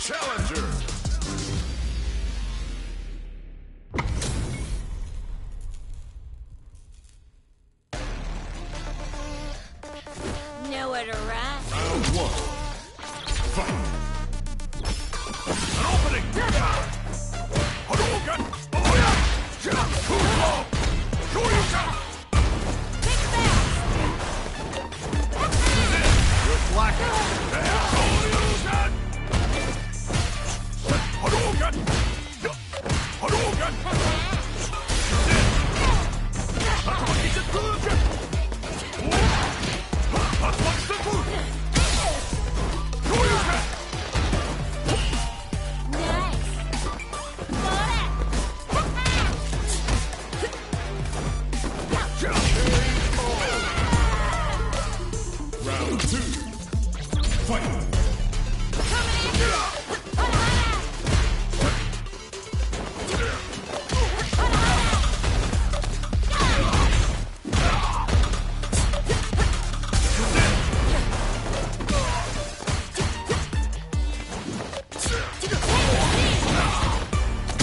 Challenger. Nowhere to run. Round one. Fight. An opening. Hadouken. Shoryuken. Reflect. Shoryuken. Hadouken. Hadouken. Round two. Fight.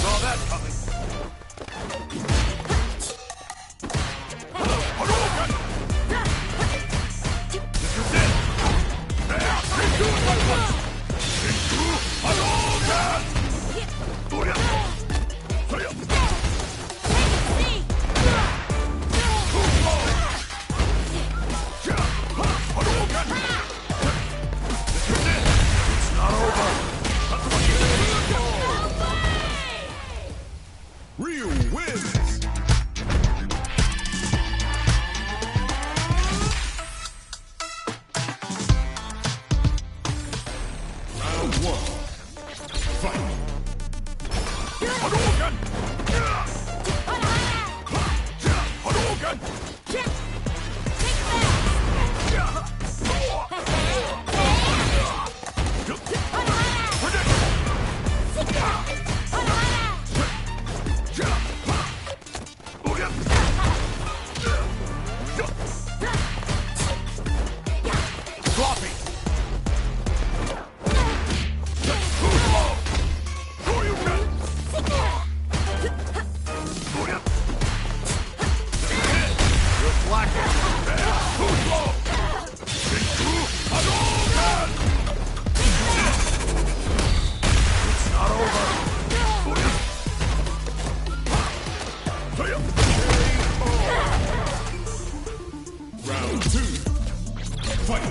Saw that coming. Hadouken! This is it! There! Into Hadouken! Booyah! Fire! Hadouken! This is it! It's not over! Ryu wins! Round one. Fight! Hadouken! Hadouken! Floppy! Round two. Fight!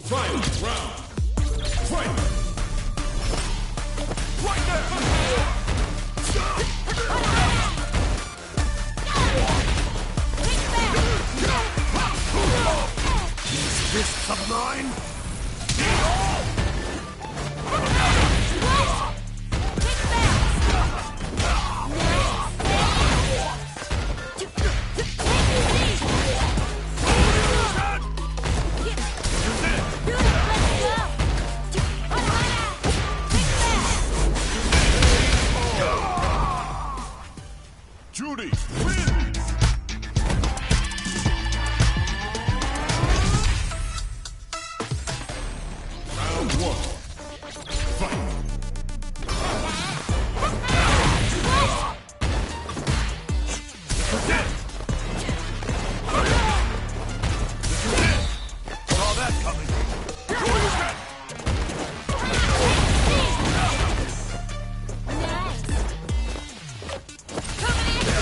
Final round. Fight! Right there! These fists of mine! Judy wins! Round one. Fight! This is it! This is it! Saw that coming! Coming in!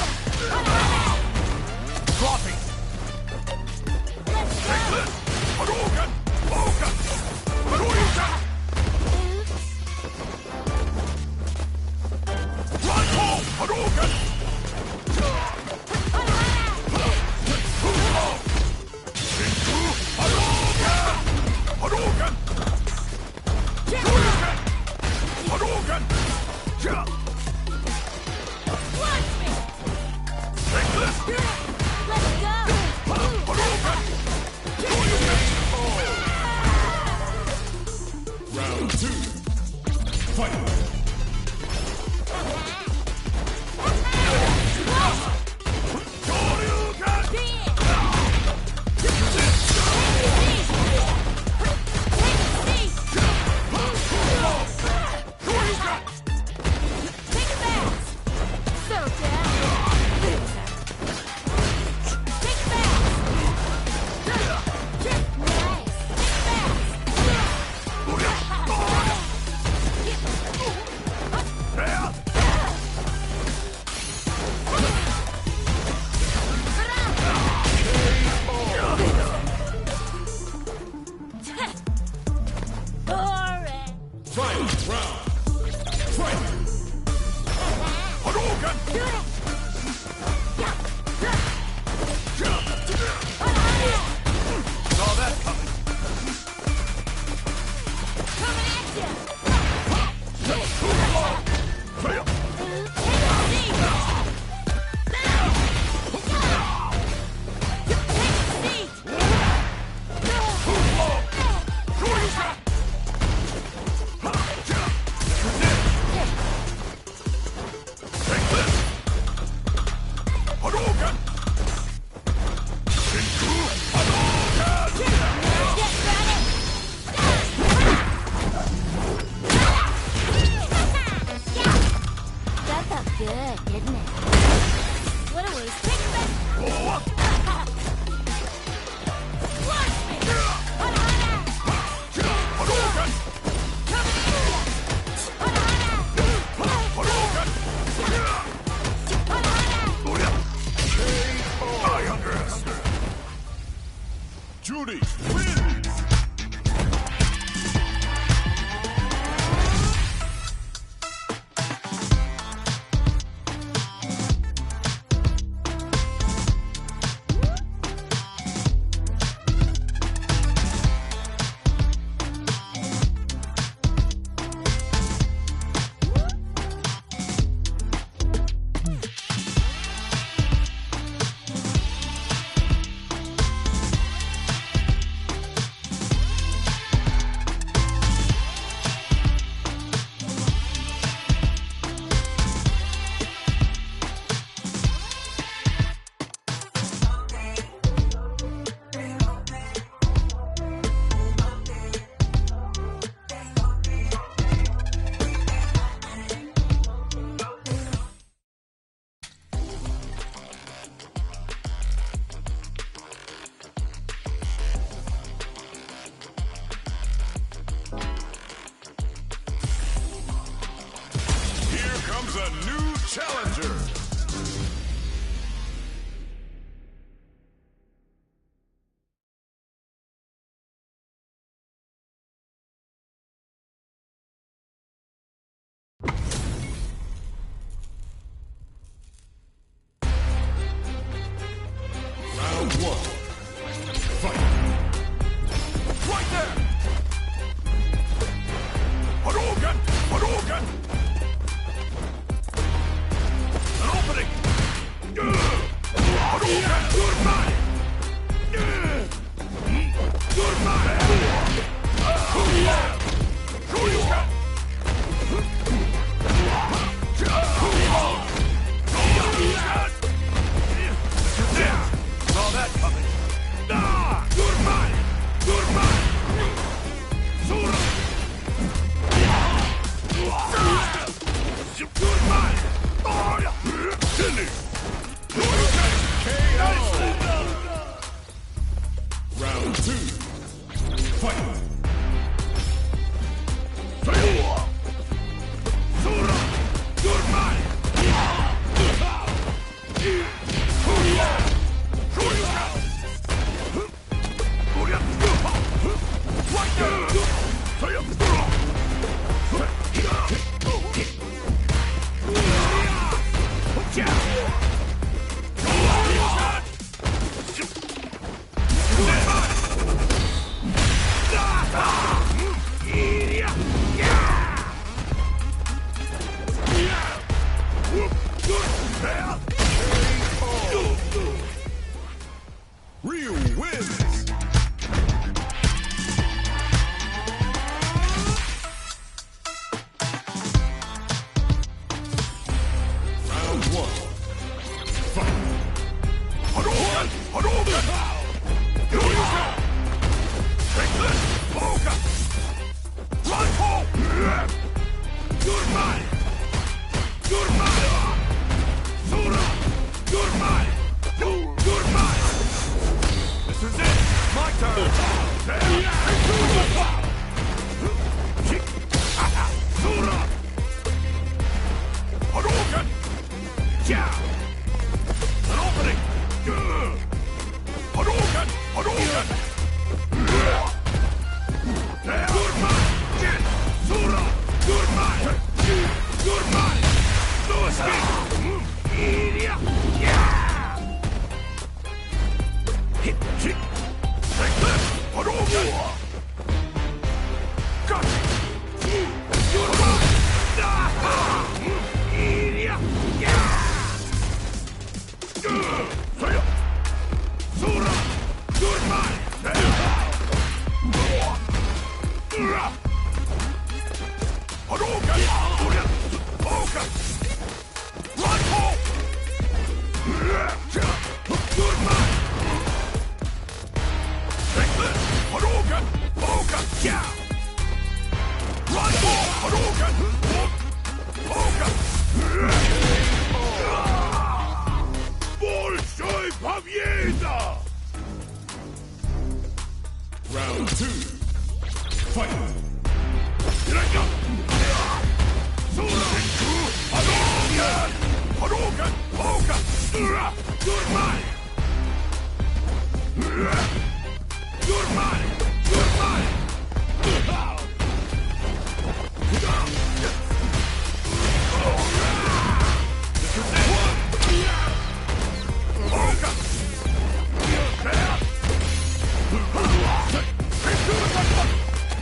Judy wins! A new challenger. Round one. Fight. Right there. Hadouken! Hadouken! Opening! Hadouken! You're mine! You're mine! Shoryuken! Saw that coming! You're mine! You're mine! Sora! You're mine! Round two. Fight. Sora, you're mine. Ryu wins! Round one. Fight! Hadouken! Hadouken! Hadouken! Take this! Hadouken! Run home! You're mine! You're mine! Sora! You're mine! You're mine! This is it! My turn! Sora! Hadouken! Yeah! An opening! Hadouken! Hadouken! You're mine! Sora! You're mine! You're mine! No escape! Yeah! Hit! Take this! Hadouken! Got it! You're mine! Yeah! Sora! You're mine! You're mine! You're mine! You're mine!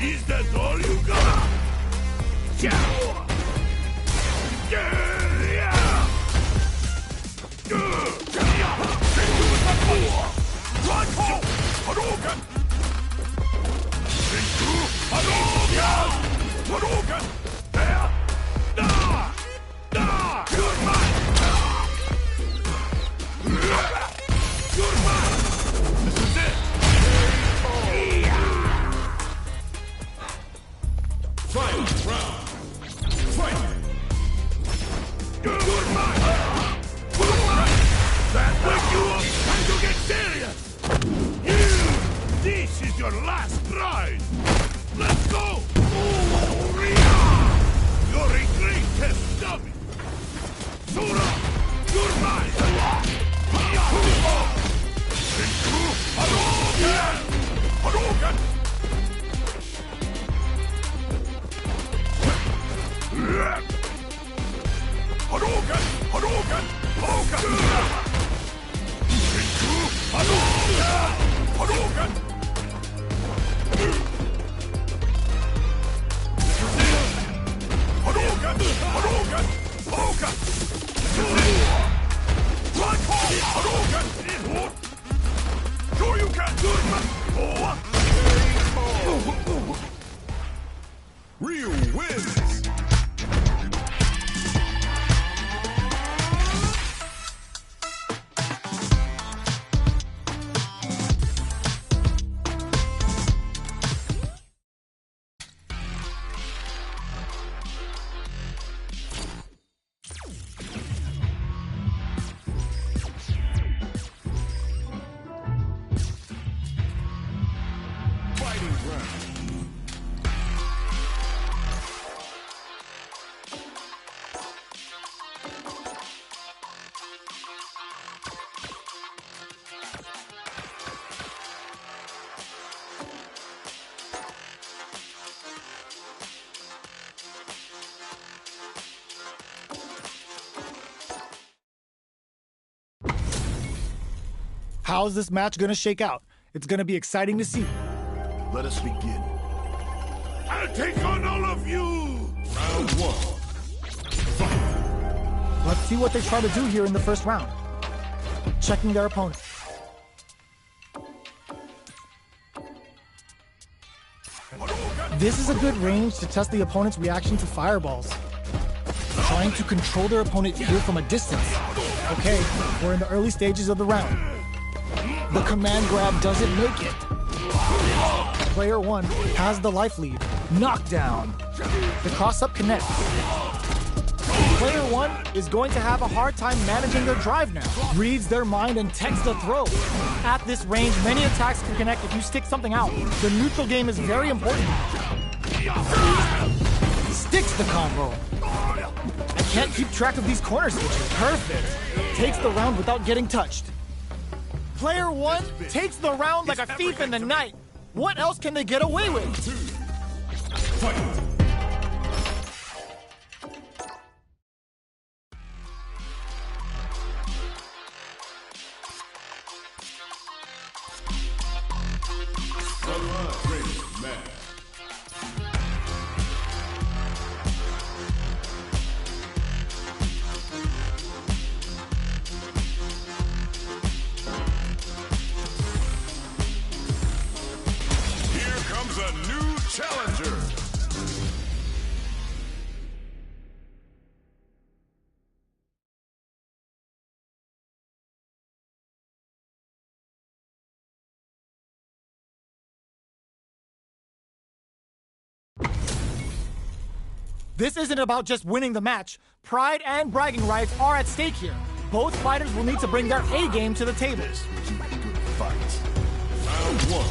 Is that all you got? This is your last prize! Let's go! You're a great test dummy! Sora! You're mine! Hadouken! Hadouken! Hadouken! Hadouken! Hadouken! Hadouken! Hadouken! Hadouken! Hadouken! Sure you can do it! Ryu wins! How's this match gonna shake out? It's gonna be exciting to see. Let us begin. I'll take on all of you! Round one. Fight! Let's see what they try to do here in the first round. Checking their opponent. This is a good range to test the opponent's reaction to fireballs. Trying to control their opponent here from a distance. Okay, we're in the early stages of the round. The command grab doesn't make it. Player 1 has the life lead. Knockdown. The cross-up connects. Player 1 is going to have a hard time managing their drive now. Reads their mind and takes the throw. At this range, many attacks can connect if you stick something out. The neutral game is very important. Sticks the combo. I can't keep track of these corner switches. Perfect. Takes the round without getting touched. Player 1 takes the round like a thief in the night. What else can they get away with? Fight! A new challenger. This isn't about just winning the match. Pride and bragging rights are at stake here. Both fighters will need to bring their A game to the table. Round one.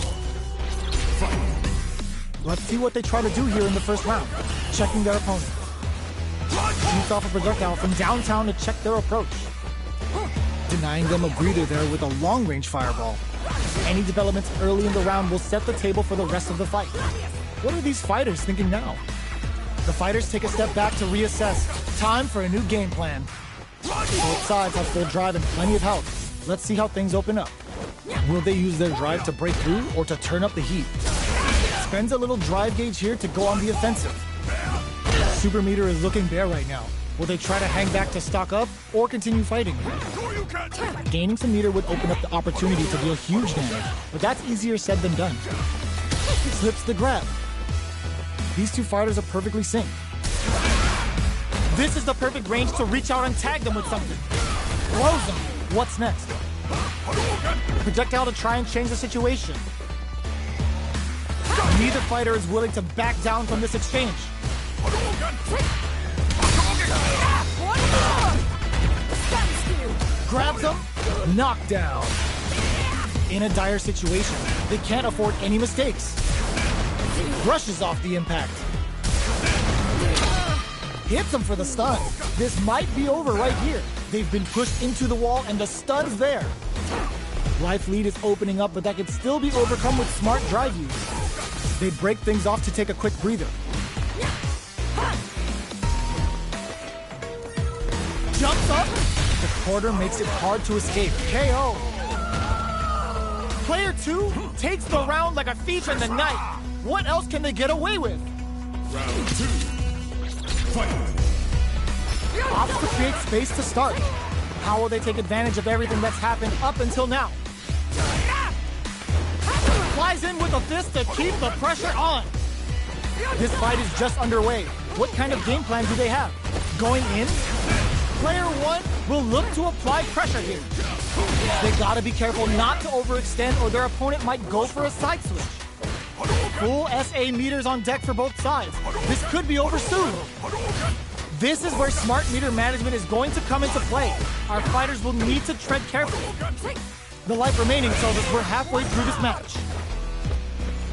Fight! Let's see what they try to do here in the first round. Checking their opponent. Shoots off a projectile from downtown to check their approach. denying them a breather there with a long-range fireball. Any developments early in the round will set the table for the rest of the fight. What are these fighters thinking now? The fighters take a step back to reassess. Time for a new game plan. Both sides have full drive and plenty of health. Let's see how things open up. Will they use their drive to break through or to turn up the heat? Spends a little drive gauge here to go on the offensive. Super meter is looking bare right now. Will they try to hang back to stock up or continue fighting? Gaining some meter would open up the opportunity to deal huge damage, but that's easier said than done. Slips the grab. These two fighters are perfectly synced. This is the perfect range to reach out and tag them with something. Throws them. What's next? Projectile to try and change the situation. Neither fighter is willing to back down from this exchange. Grabs him, knockdown. In a dire situation, they can't afford any mistakes. Brushes off the impact. Hits him for the stun. This might be over right here. They've been pushed into the wall and the stun's there. Life lead is opening up, but that could still be overcome with smart drive use. They break things off to take a quick breather. Jumps up. The quarter makes it hard to escape. KO. Player 2 takes the round like a thief in the night. What else can they get away with? Round 2. Fight. Opts to create space to start. How will they take advantage of everything that's happened up until now? Flies in with a fist to keep the pressure on. This fight is just underway. What kind of game plan do they have? Going in? Player 1 will look to apply pressure here. They gotta be careful not to overextend or their opponent might go for a side switch. Full SA meters on deck for both sides. This could be over soon. This is where smart meter management is going to come into play. Our fighters will need to tread carefully. The life remaining tells us we're halfway through this match.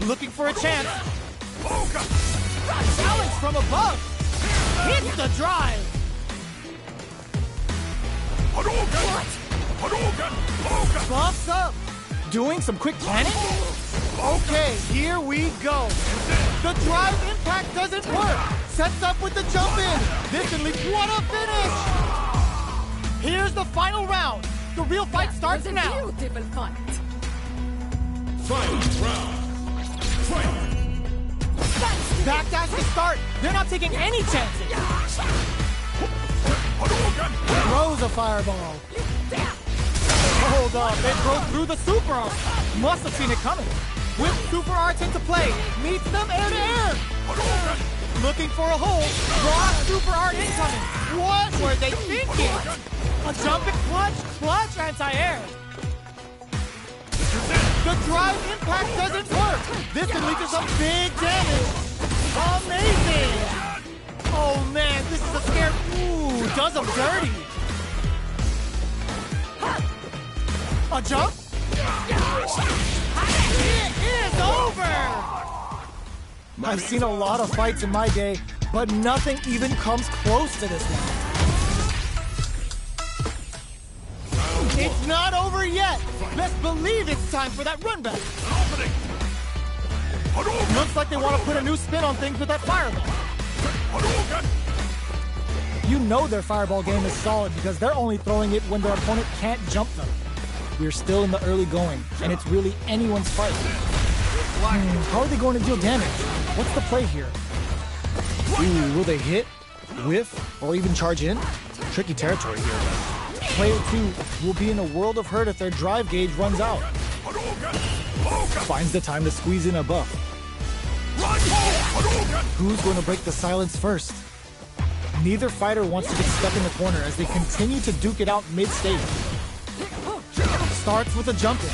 Looking for a chance. Challenge from above. Hits the drive. Buffs up. Doing some quick planning? Okay, here we go. The drive impact doesn't work. Sets up with the jump in. This can lead what a finish. Here's the final round. The real fight starts now. Beautiful fight. Final round. Fight. Backdash to start. They're not taking any chances. Throws a fireball. Hold up, they broke through the super art. Must have seen it coming. With super arts into play, meets them air to air. Looking for a hole, raw super art incoming. What were they thinking? A jumping clutch anti-air. The drive impact doesn't work. This can lead to some big damage. Amazing. Oh man, this is a scare. Ooh, does them dirty. A jump? It is over! I've seen a lot of fights in my day, but nothing even comes close to this one. It's not over yet! Best believe it's time for that run back. Looks like they want to put a new spin on things with that fireball. You know their fireball game is solid because they're only throwing it when their opponent can't jump them. We're still in the early going, and it's really anyone's fight. How are they going to deal damage? What's the play here? Ooh, will they hit, whiff, or even charge in? Tricky territory here. Player 2 will be in a world of hurt if their drive gauge runs out. Finds the time to squeeze in a buff. Who's going to break the silence first? Neither fighter wants to get stuck in the corner as they continue to duke it out mid-stage. Starts with a jump in.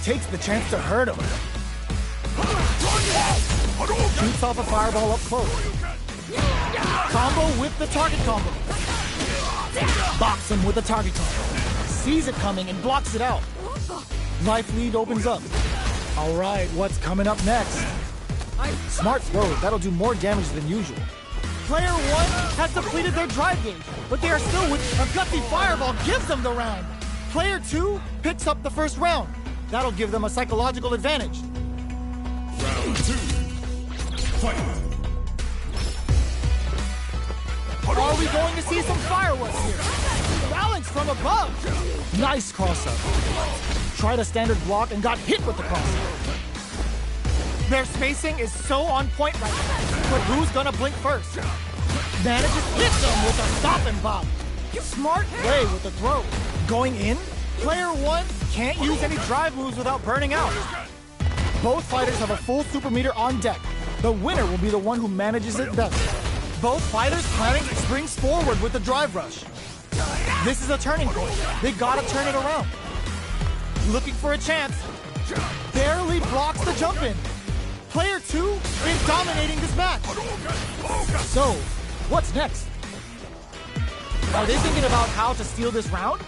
Takes the chance to hurt him. Shoots off a fireball up close. Combo with the target combo. Box him with a target combo. Sees it coming and blocks it out. Life lead opens up. All right, what's coming up next? Smart throw. That'll do more damage than usual. Player 1 has depleted their drive gauge, but they are still with a gutsy fireball gives them the round. Player 2 picks up the first round. That'll give them a psychological advantage. Round 2. Fight. Are we going to see some fireworks here? Balance from above. Nice cross-up. Tried a standard block and got hit with the cross-up. Their spacing is so on point right now, but who's gonna blink first? Manages to hit them with a stop and pop. Smart play with the throw. Going in, player 1 can't use any drive moves without burning out. Both fighters have a full super meter on deck. The winner will be the one who manages it best. Both fighters planning springs forward with the drive rush. This is a turning point. They gotta turn it around. Looking for a chance. Barely blocks the jump in. Player 2 is dominating this match. So, what's next? Are they thinking about how to steal this round?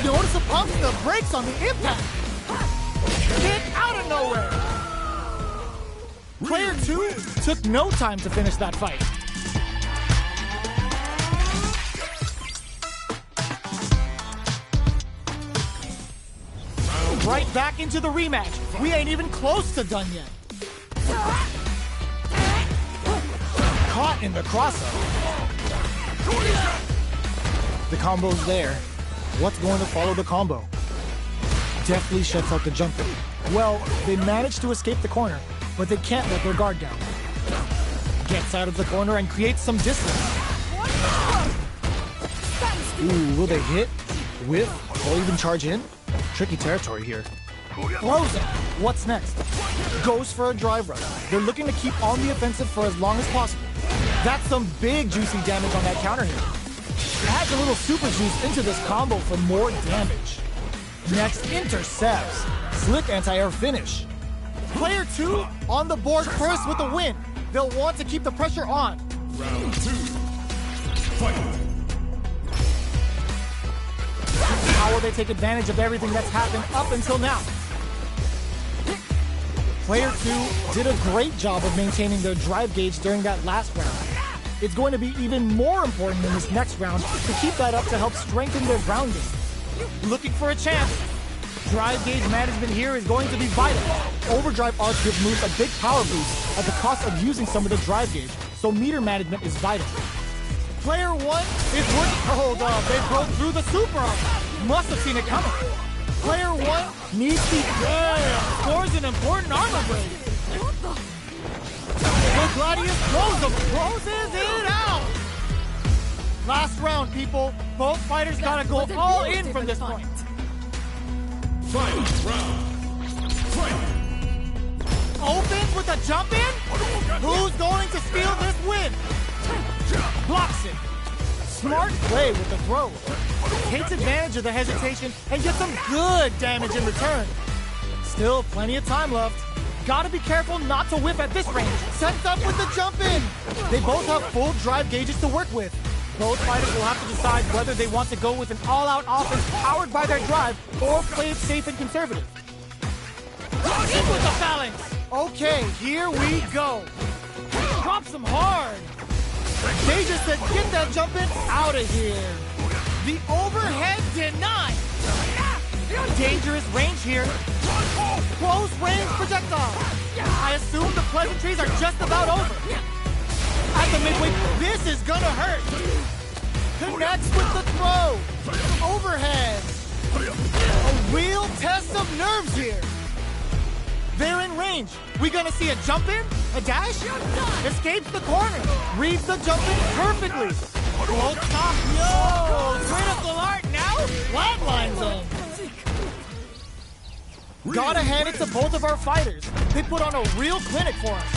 Notice the pumps and the brakes on the impact. Hit out of nowhere. Player 2 took no time to finish that fight. Right back into the rematch. We ain't even close to done yet. Caught in the crossover. The combo's there. What's going to follow the combo? Deftly shuts out the jumper. Well, they managed to escape the corner, but they can't let their guard down. Gets out of the corner and creates some distance. Ooh, will they hit, whiff, or even charge in? Tricky territory here. Blows it. What's next? Goes for a drive rush. They're looking to keep on the offensive for as long as possible. That's some big juicy damage on that counter hit. Adds a little super juice into this combo for more damage. Next, intercepts. Slick anti-air finish. Player 2 on the board first with the win. They'll want to keep the pressure on. Round 2. Fight. How will they take advantage of everything that's happened up until now? Player 2 did a great job of maintaining their drive gauge during that last round. It's going to be even more important in this next round to keep that up to help strengthen their grounding. Looking for a chance. Drive gauge management here is going to be vital. Overdrive arc gives moves a big power boost at the cost of using some of the drive gauge, so meter management is vital. Player 1 is working. Hold up, they broke through the super arc. Must have seen it coming. Player 1 needs the scores an important armor break. The Gladius closes it out. Last round, people. Both fighters gotta go all in from this point. Final round. Fight. Opens with a jump in. Who's going to steal this win? Blocks it. Smart play with the throw. Takes advantage of the hesitation and gets some good damage in return. Still plenty of time left. Gotta be careful not to whip at this range. Sets up with the jump in. They both have full drive gauges to work with. Both fighters will have to decide whether they want to go with an all-out offense powered by their drive or play it safe and conservative. In with the balance. Okay, here we go. Drops them hard. They just said, get that jump in out of here. The overhead denied. Dangerous range here. Close range projectile. I assume the pleasantries are just about over. At the midway, this is gonna hurt. Connects with the throw. Overhead. A real test of nerves here. They're in range. We gonna see a jump in? A dash? Escapes the corner. Reads the jump in perfectly. Low top. Yo! Critical art now? Flatline zone. Gotta hand it to both of our fighters. They put on a real clinic for us.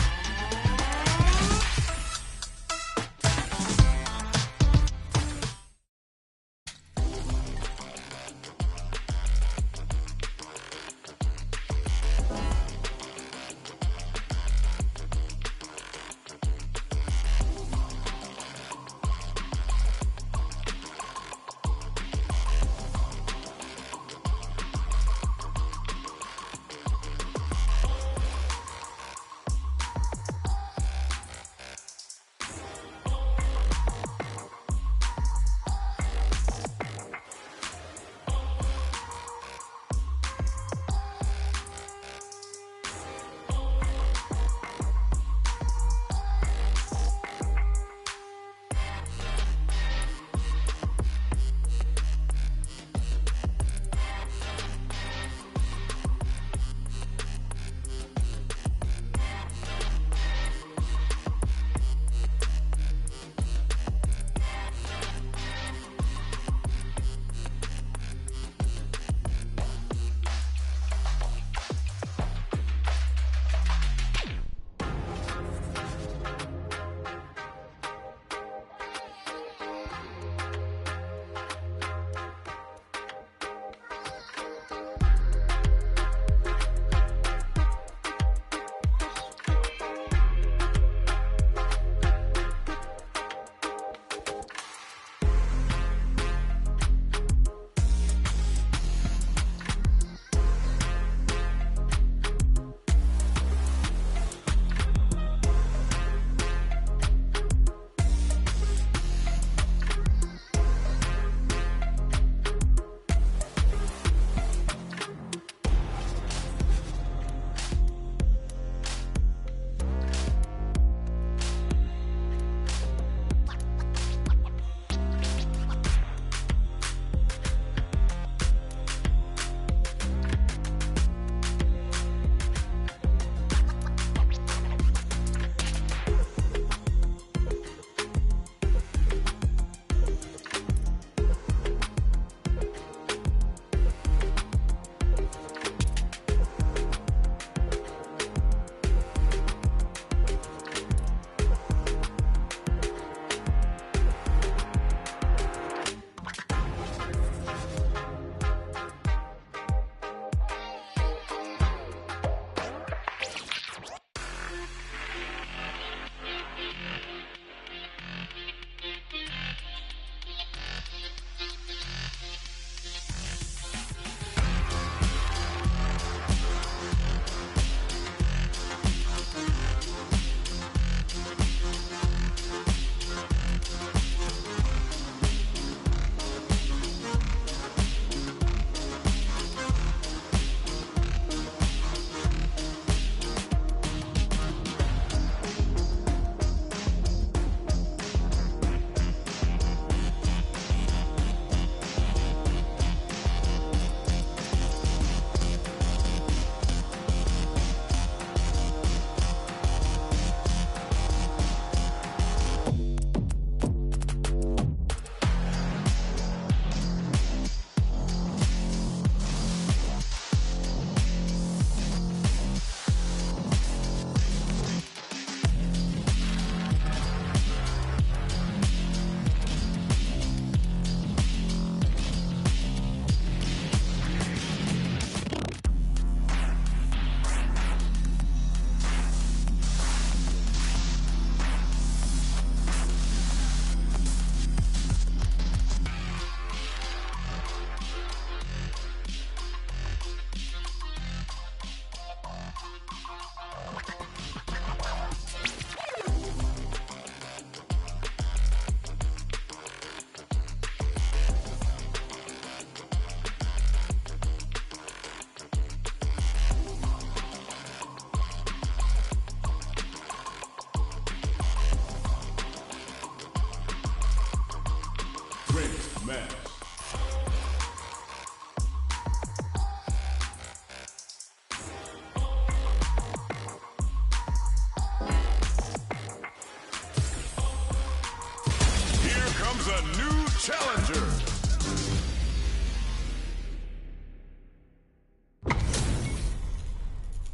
challenger.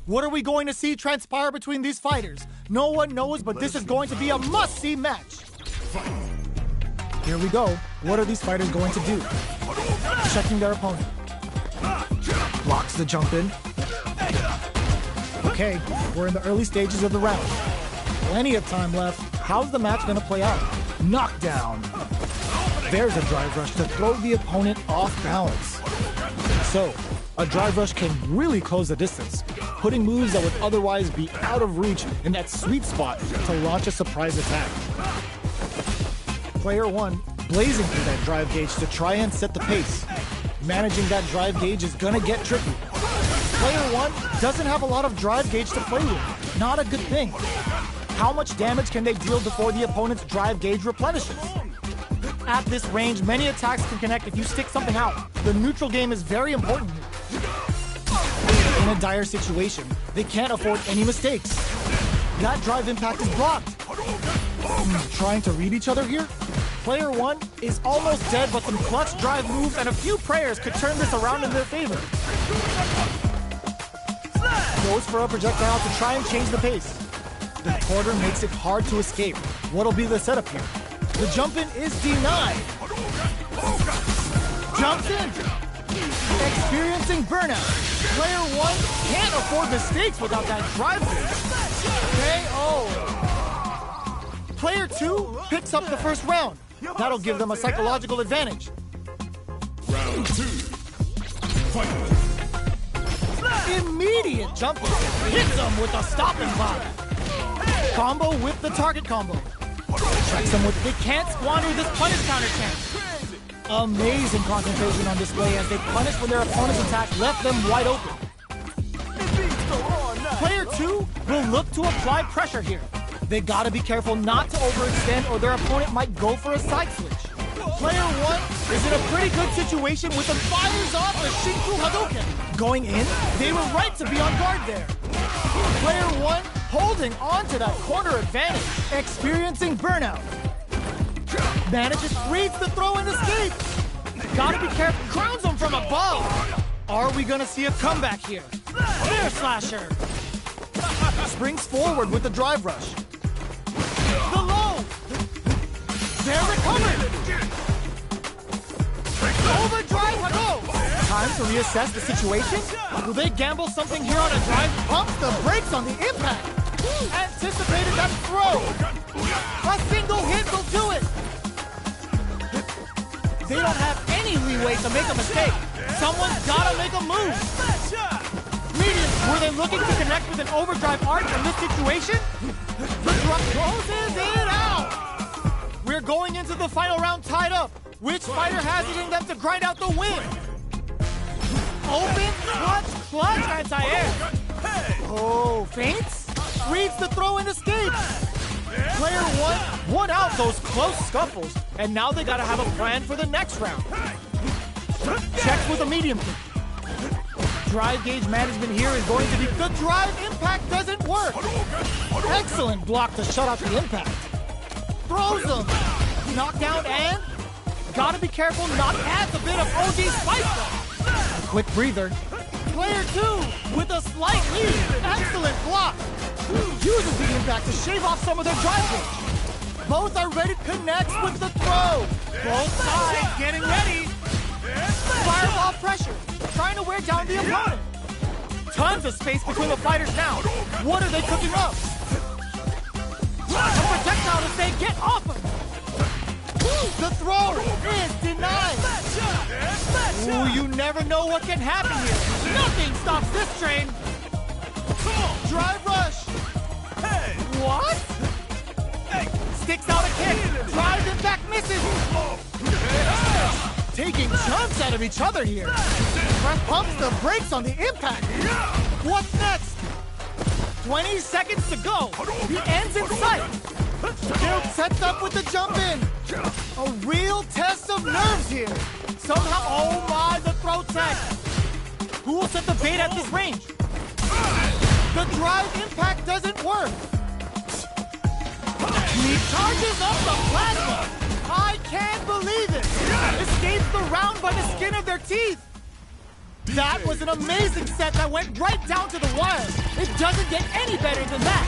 What are we going to see transpire between these fighters? No one knows, but this is going to be a must-see match. Here we go. What are these fighters going to do? Checking their opponent. Blocks the jump in. Okay, we're in the early stages of the round. Plenty of time left. How's the match going to play out? Knockdown. There's a drive rush to throw the opponent off balance. So, a drive rush can really close the distance, putting moves that would otherwise be out of reach in that sweet spot to launch a surprise attack. Player 1 blazing through that drive gauge to try and set the pace. Managing that drive gauge is gonna get tricky. Player 1 doesn't have a lot of drive gauge to play with. Not a good thing. How much damage can they deal before the opponent's drive gauge replenishes? At this range, many attacks can connect if you stick something out. The neutral game is very important here. In a dire situation, they can't afford any mistakes. That drive impact is blocked. Trying to read each other here? Player 1 is almost dead, but some clutch drive moves and a few prayers could turn this around in their favor. Goes for a projectile to try and change the pace. The quarter makes it hard to escape. What'll be the setup here? The jump in is denied. Jumps in. Experiencing burnout. Player 1 can't afford mistakes without that drive gauge. KO. Player 2 picks up the first round. That'll give them a psychological advantage. Round 2. Fight. Immediate jump in. Hits them with a stopping block. Combo with the target combo. Checks them with, they can't squander this punish counter chance. Amazing concentration on display as they punish when their opponent's attack left them wide open. Player 2 will look to apply pressure here. They gotta be careful not to overextend or their opponent might go for a side switch. Player 1 is in a pretty good situation with the fires off a Shinku Hadouken. Going in, they were right to be on guard there. Player 1 holding on to that corner advantage, experiencing burnout. Manages, reads the throw and escape. Gotta be careful, crowns him from above. Are we gonna see a comeback here? Spear slasher. Springs forward with the drive rush. The low. They're recovered. Overdrive Hadou. Time to reassess the situation. Will they gamble something here on a drive? Pumps the brakes on the impact. Anticipated that throw. A single hit will do it. They don't have any leeway to make a mistake. Someone's gotta make a move. Medium, were they looking to connect with an overdrive arc in this situation? The drop closes it out. We're going into the final round tied up. Which fighter has it in them to grind out the win? Open, clutch, anti-air. Oh, feints? Reads the throw and escapes. Player 1 won out those close scuffles, and now they gotta have a plan for the next round. Checks with a medium kick. Drive gauge management here is going to be, the drive impact doesn't work. Excellent block to shut out the impact. Throws them. Knockdown and gotta be careful, not adds a bit of OG spice though. Quick breather. Player 2 with a slight lead. Excellent block. Uses the impact to shave off some of their drive gauge. Both are ready to connect with the throw. Both sides getting ready. Fireball pressure, trying to wear down the opponent. Tons of space between the fighters now. What are they cooking up? A projectile to say, get off him. The throw is denied. Ooh, you never know what can happen here. Nothing stops this train. Drive rush. What? Sticks out a kick. Drive impact misses. Taking jumps out of each other here. Pumps the brakes on the impact. What's next? 20 seconds to go. The end's in sight. Guild sets up with the jump in. A real test of nerves here. Somehow, oh my, the throw tech. Who will set the bait at this range? The drive impact doesn't work. He charges up the plasma. I can't believe it! Escaped the round by the skin of their teeth! That was an amazing set that went right down to the wire. It doesn't get any better than that.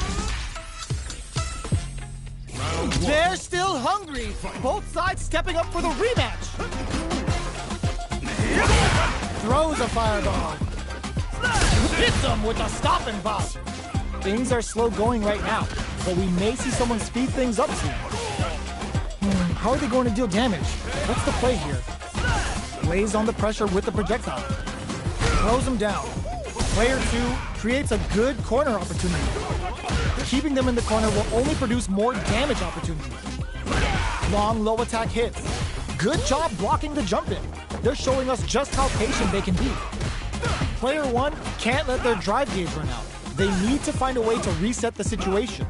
They're still hungry. Both sides stepping up for the rematch. Throws a fireball. Hits him with a stopping pop. Things are slow going right now, but we may see someone speed things up soon. How are they going to deal damage? What's the play here? Lays on the pressure with the projectile. Throws him down. Player 2 creates a good corner opportunity. Keeping them in the corner will only produce more damage opportunities. Long, low attack hits. Good job blocking the jump in. They're showing us just how patient they can be. Player 1 can't let their drive gauge run out. They need to find a way to reset the situation.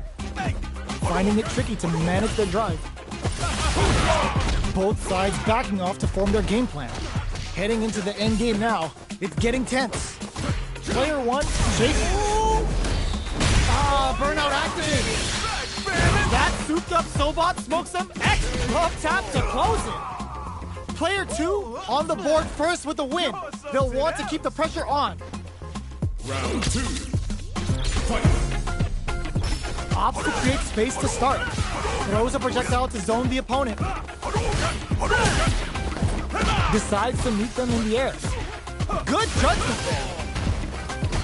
Finding it tricky to manage their drive. Both sides backing off to form their game plan. Heading into the end game now, it's getting tense. Player 1 chasing. Burnout activated. That souped up Sobot smokes him. X love tap to close it. Player 2 on the board first with the win. They'll want to keep the pressure on. Round 2. Fight. Opts to create space to start. Throws a projectile to zone the opponent. Decides to meet them in the air. Good judgment there.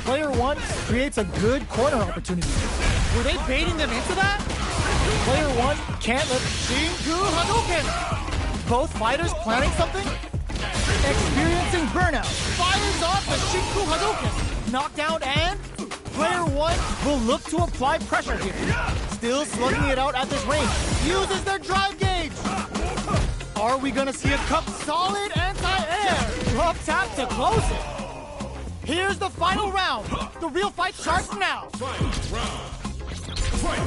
Player 1 creates a good corner opportunity. Were they baiting them into that? Player 1 can't let Shinku Hadouken. Both fighters planning something? Experiencing burnout. Fires off the Shinku Hadouken. Knockdown and player 1 will look to apply pressure here. Still slugging it out at this range. Uses their drive gauge. Are we gonna see a cup solid anti-air? Love tap to close it. Here's the final round. The real fight starts now. Fight.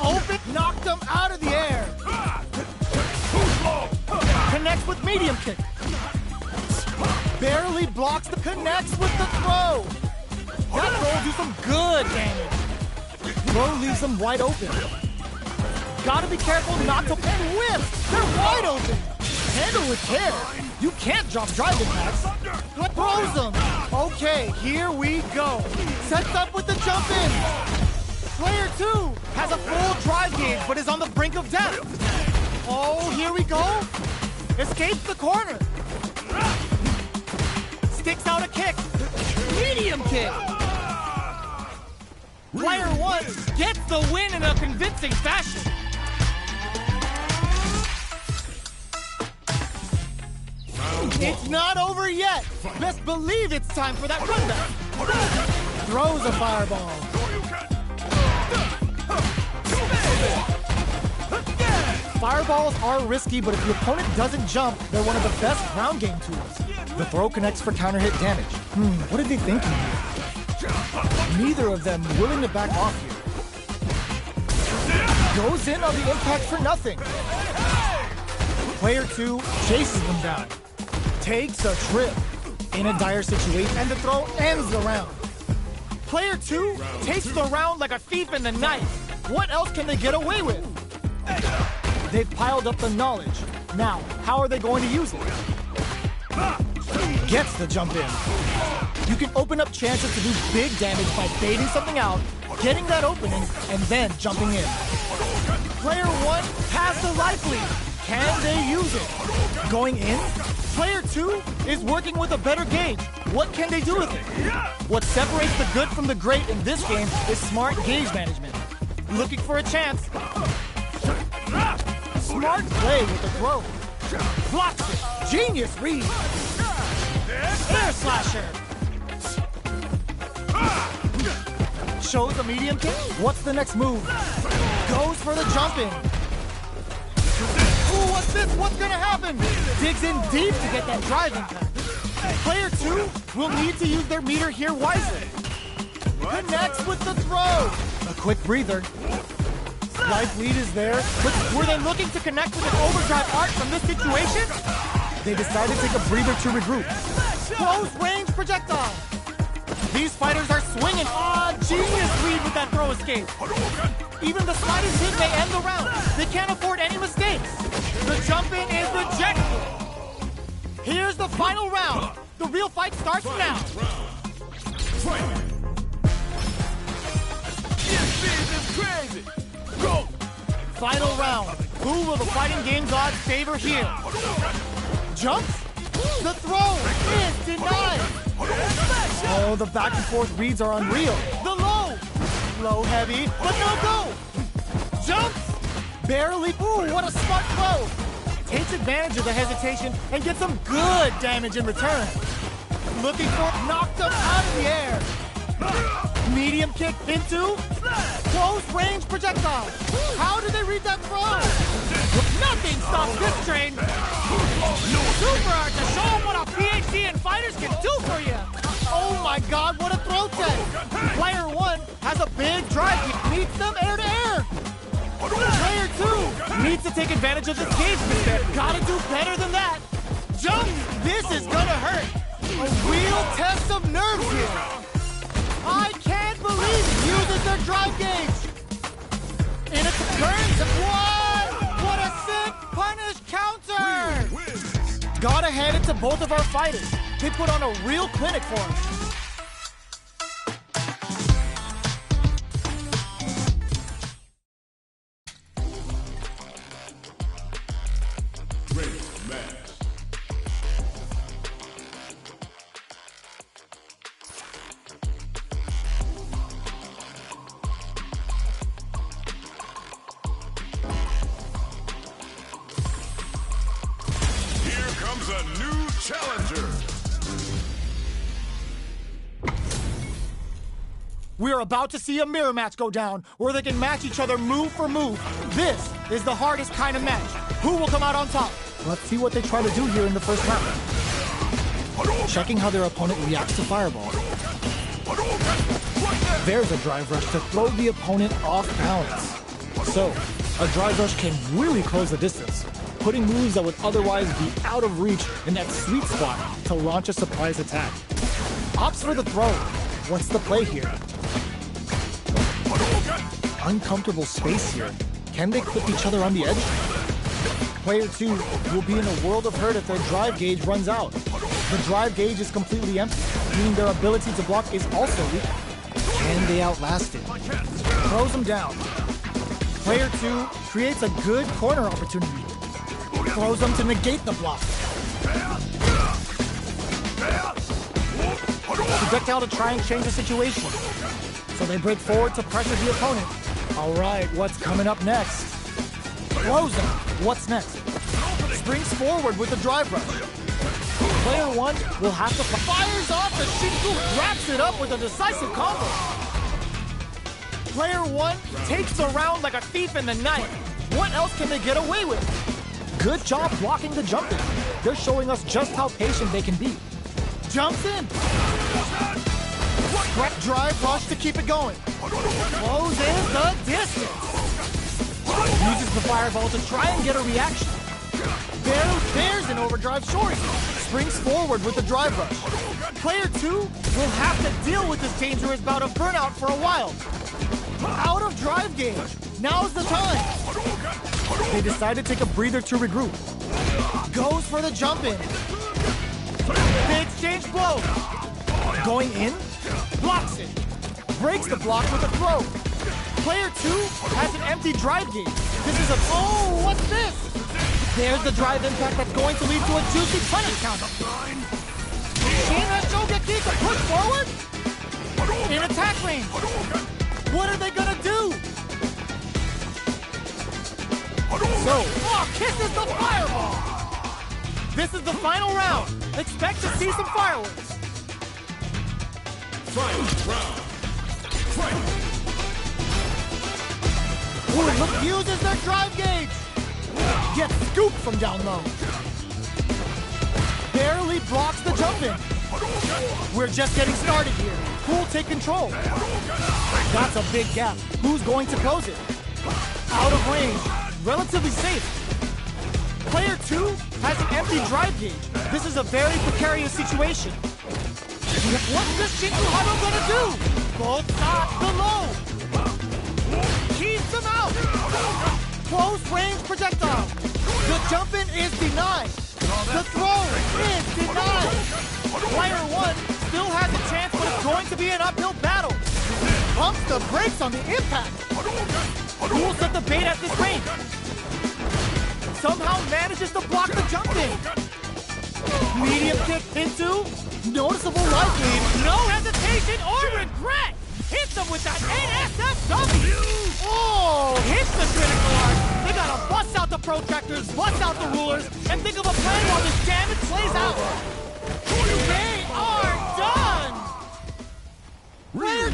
Open knocked him out of the air. Connects with medium kick. Barely blocks the connects with the throw. That throw will do some good damage. Throw leaves them wide open. Gotta be careful not to and whiff. They're wide open. Handle with care. You can't drop drive impacts. Throws them. Okay, here we go. Sets up with the jump in. Player 2 has a full drive gauge, but is on the brink of death. Oh, here we go. Escapes the corner. Sticks out a kick. Medium kick. Player 1 gets the win in a convincing fashion. It's not over yet. Best believe it's time for that comeback. Throws a fireball. Fireballs are risky, but if the opponent doesn't jump, they're one of the best ground game tools. The throw connects for counter hit damage. What are they thinking here? Neither of them willing to back off here. Goes in on the impact for nothing. Player 2 chases them down. Takes a trip in a dire situation, and the throw ends the round. Player 2 takes the round like a thief in the night. What else can they get away with? They've piled up the knowledge. Now, how are they going to use it? Gets the jump in. You can open up chances to do big damage by baiting something out, getting that opening, and then jumping in. Player 1 has the life lead. Can they use it? Going in? Player 2 is working with a better gauge. What can they do with it? What separates the good from the great in this game is smart gauge management. Looking for a chance. Smart play with the throw. Blocks it. Genius read. Air slasher. Shows a medium kick. What's the next move? Goes for the jump in. Ooh, what's this? What's gonna happen? Digs in deep to get that drive impact. Player 2 will need to use their meter here wisely. Connects with the throw. A quick breather. Life lead is there, but were they looking to connect with an overdrive art from this situation? They decided to take a breather to regroup. Close range projectile. These fighters are swinging. Genius read with that throw escape. Even the slightest hit may end the round. They can't afford any mistakes. The jump-in is rejected. Here's the final round. The real fight starts now. This is crazy. Go. Final round. Who will the fighting game's odds favor here? Jumps? The throw is denied. Oh, the back and forth reads are unreal. The low. Low heavy, but no go. Jumps. Barely. Ooh, what a smart throw. Takes advantage of the hesitation and gets some good damage in return. Looking for, knocked him out of the air. Medium kick into close range projectile. How did they read that throw? Nothing stops this train. Super art to show them what a PhD in fighters can do for you. Oh my God, what a throw test. Player 1 has a big drive kick, meets them air to air. Player 2 needs to take advantage of this gauge misstep. Gotta do better than that. Jump! This is gonna hurt. A real test of nerves here. I can't believe it uses their drive gauge. And it turns. What a sick punish counter! Gotta hand it to both of our fighters. They put on a real clinic for us. A new challenger. We're about to see a mirror match go down where they can match each other move for move. This is the hardest kind of match. Who will come out on top? Let's see what they try to do here in the first round. Checking how their opponent reacts to Fireball. There's a drive rush to throw the opponent off balance. So, a drive rush can really close the distance, putting moves that would otherwise be out of reach in that sweet spot to launch a surprise attack. Opts for the throw. What's the play here? Uncomfortable space here. Can they clip each other on the edge? Player 2 will be in a world of hurt if their drive gauge runs out. The drive gauge is completely empty, meaning their ability to block is also weak. Can they outlast it? Throws them down. Player 2 creates a good corner opportunity. Throws them to negate the block. Projectile to try and change the situation. So they break forward to pressure the opponent. All right, what's coming up next? Close them. What's next? Springs forward with the drive rush. Player 1 will have to fires off the Shinku, wraps it up with a decisive combo. Player 1 takes the round like a thief in the night. What else can they get away with? Good job blocking the jump in. They're showing us just how patient they can be. Jumps in. Drive rush to keep it going. Closes the distance. Uses the fireball to try and get a reaction. There's an overdrive shorty. Springs forward with the drive rush. Player 2 will have to deal with this dangerous bout of burnout for a while. Out of drive gauge. Now's the time. They decide to take a breather to regroup. Goes for the jump in. They exchange blows. Going in, blocks it. Breaks the block with a throw. Player 2 has an empty drive gauge. This is a, oh, what's this? There's the drive impact that's going to lead to a juicy punish counter. Shina Shogeki to push forward? In attack range. What are they gonna do? So, oh, kisses the fireball! This is the final round. Expect to see some fireworks. Final round. Fight! Ooh, look, uses their drive gauge. Gets scooped from down low. Barely blocks the jump in. We're just getting started here. Who'll take control? That's a big gap. Who's going to close it? Out of range. Relatively safe. Player 2 has an empty drive gauge. This is a very precarious situation. What's this Shinku Hado gonna do? Both stop the low. He's beats him out! Close range projectile! The jump-in is denied! The throw is denied! Player 1 still has a chance, but it's going to be an uphill battle. Pumps the brakes on the impact! Who will set the bait at this range? Somehow manages to block the jump-in! Medium kick into noticeable life gain. No hesitation or regret! Hits him with that NSFW! Oh, hits the critical arc! They gotta bust out the protractors, bust out the rulers, and think of a plan while this damage plays out! They are done! Player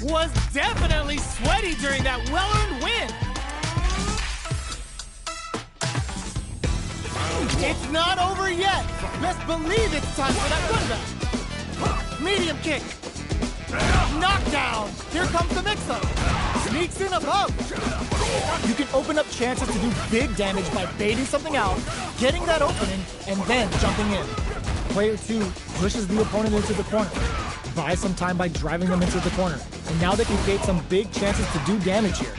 2 was definitely sweaty during that well-earned win! It's not over yet! Let's believe it's time for that comeback! Medium kick! Knockdown! Here comes the mix-up! Sneaks in above! You can open up chances to do big damage by baiting something out, getting that opening, and then jumping in. Player 2 pushes the opponent into the corner, buys some time by driving them into the corner, and now they can create some big chances to do damage here.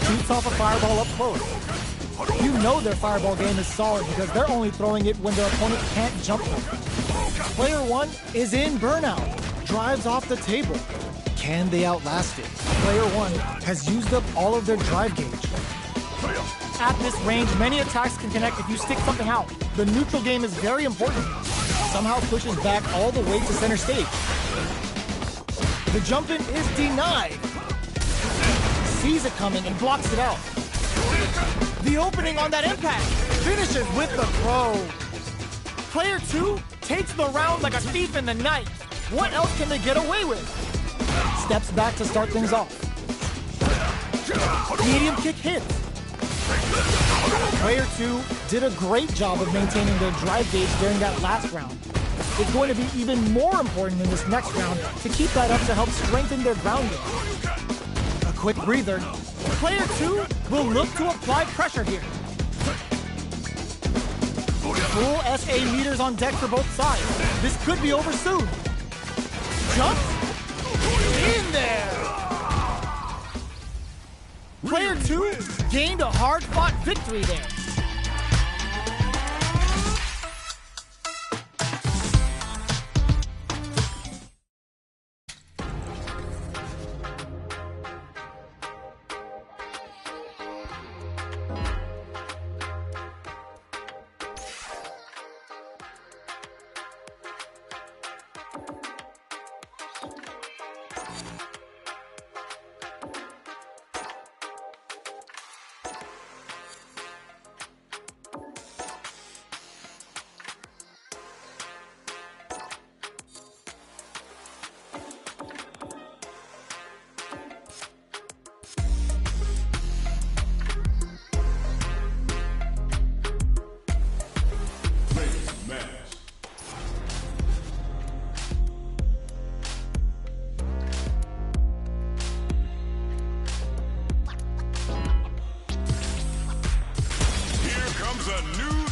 Shoots off a fireball up close. You know their fireball game is solid because they're only throwing it when their opponent can't jump them. Player 1 is in burnout, drives off the table. Can they outlast it? Player 1 has used up all of their drive gauge. At this range, many attacks can connect if you stick something out. The neutral game is very important. Somehow pushes back all the way to center stage. The jump-in is denied. Sees it coming and blocks it out. The opening on that impact finishes with the throw. Player 2 takes the round like a thief in the night. What else can they get away with? Steps back to start things off. Medium kick hits. Player 2 did a great job of maintaining their drive gauge during that last round. It's going to be even more important in this next round to keep that up to help strengthen their ground game. A quick breather. Player 2 will look to apply pressure here. Full SA meters on deck for both sides. This could be over soon. Jump in there. Player 2 gained a hard-fought victory there.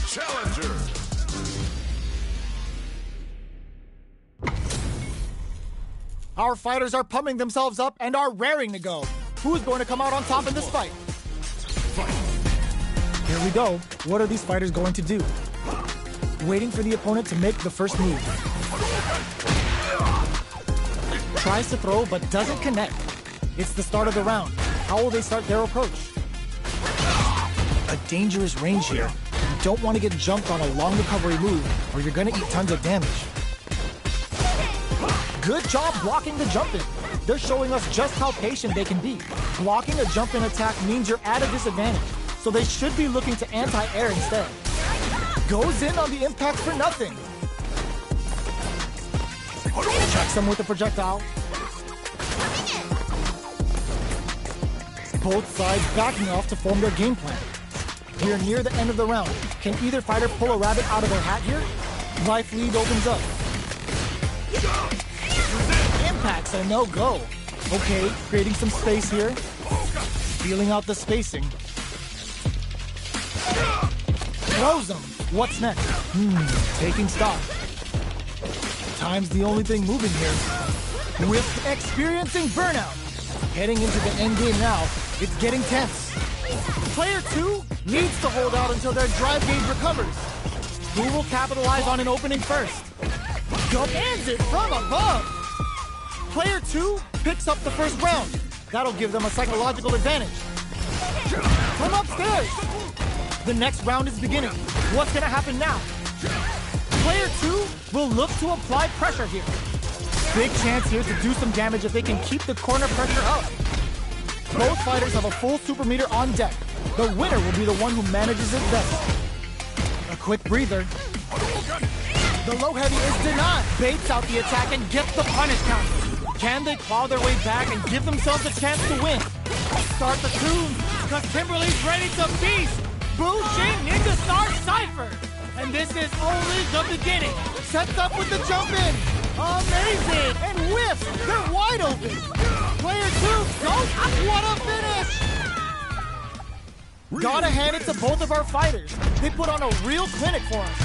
Challenger! Our fighters are pumping themselves up and are raring to go. Who's going to come out on top in this fight? Here we go. What are these fighters going to do? Waiting for the opponent to make the first move. Tries to throw but doesn't connect. It's the start of the round. How will they start their approach? A dangerous range here. You don't want to get jumped on a long recovery move or you're going to eat tons of damage. Good job blocking the jump-in. They're showing us just how patient they can be. Blocking a jump-in attack means you're at a disadvantage, so they should be looking to anti-air instead. Goes in on the impact for nothing. Checks him with a projectile. Both sides backing off to form their game plan. We're near the end of the round. Can either fighter pull a rabbit out of their hat here? Life lead opens up. Impacts are no-go. Okay, creating some space here. Feeling out the spacing. Throws him. What's next? Taking stock. Time's the only thing moving here. With experiencing burnout. Heading into the end game now, it's getting tense. Player 2 needs to hold out until their drive gauge recovers. Who will capitalize on an opening first? Commands it from above! Player 2 picks up the first round. That'll give them a psychological advantage. From upstairs! The next round is beginning. What's gonna happen now? Player 2 will look to apply pressure here. Big chance here to do some damage if they can keep the corner pressure up. Both fighters have a full super meter on deck. The winner will be the one who manages it best. A quick breather. The low heavy is denied. Baits out the attack and gets the punish counter. Can they claw their way back and give themselves a chance to win? Start the tune, because Kimberly's ready to feast. Bushing Ninja Star Cypher. And this is only the beginning. Sets up with the jump in. Amazing! And whiffs! They're wide open! Player 2 goes! What a finish! Gotta hand it to both of our fighters. They put on a real clinic for us.